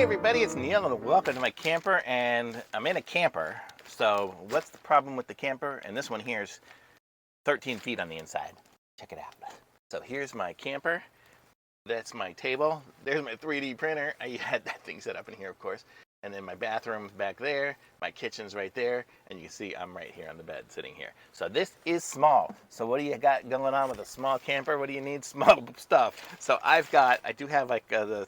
everybody, it's Neil and welcome to my camper, and I'm in a camper. So what's the problem with the camper? And this one here is 13 feet on the inside. Check it out. So here's my camper. That's my table. There's my 3D printer. I had that thing set up in here, of course. And then my bathroom's back there. My kitchen's right there. And you can see I'm right here on the bed sitting here. So this is small. So what do you got going on with a small camper? What do you need? Small stuff. So I do have like a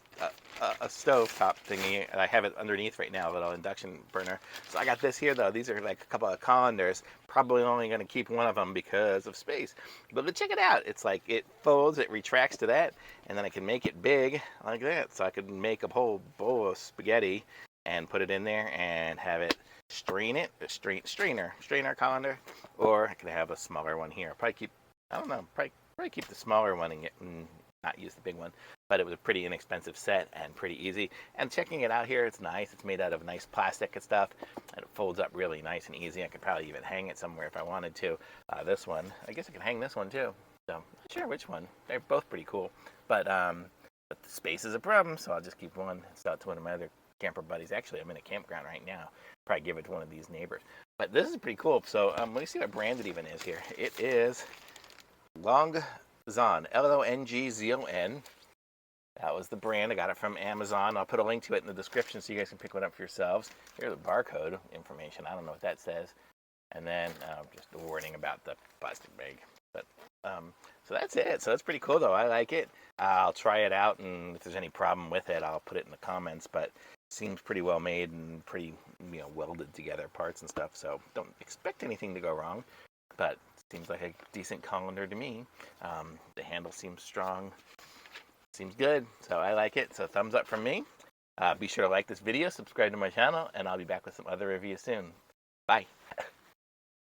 stove top thingy, and I have it underneath right now, a little induction burner. So I got this here though. These are like a couple of colanders. Probably only going to keep one of them because of space. But check it out. It's like it folds, it retracts to that, and then I can make it big like that. So I could make a whole bowl of spaghetti and put it in there and have it strain it, strainer colander, or I could have a smaller one here. Probably keep, I don't know, probably keep the smaller one and not use the big one. But it was a pretty inexpensive set and pretty easy. And checking it out here, it's nice. It's made out of nice plastic and stuff, and it folds up really nice and easy. I could probably even hang it somewhere if I wanted to. This one, I guess I could hang this one too. So I'm not sure which one. They're both pretty cool, but the space is a problem, so I'll just keep one. It's out to one of my other camper buddies. Actually, I'm in a campground right now. Probably give it to one of these neighbors. But this is pretty cool. So let me see what brand it even is here. It is Longzon, Longzon. That was the brand. I got it from Amazon. I'll put a link to it in the description so you guys can pick one up for yourselves. Here's the barcode information. I don't know what that says. And then just a warning about the plastic bag. But so that's it. So that's pretty cool, though. I like it. I'll try it out, and if there's any problem with it, I'll put it in the comments. But it seems pretty well made and pretty, welded together parts and stuff. So don't expect anything to go wrong. But seems like a decent colander to me. The handle seems strong. Seems good, so I like it. So thumbs up from me. Be sure to like this video, subscribe to my channel, and I'll be back with some other reviews soon. Bye.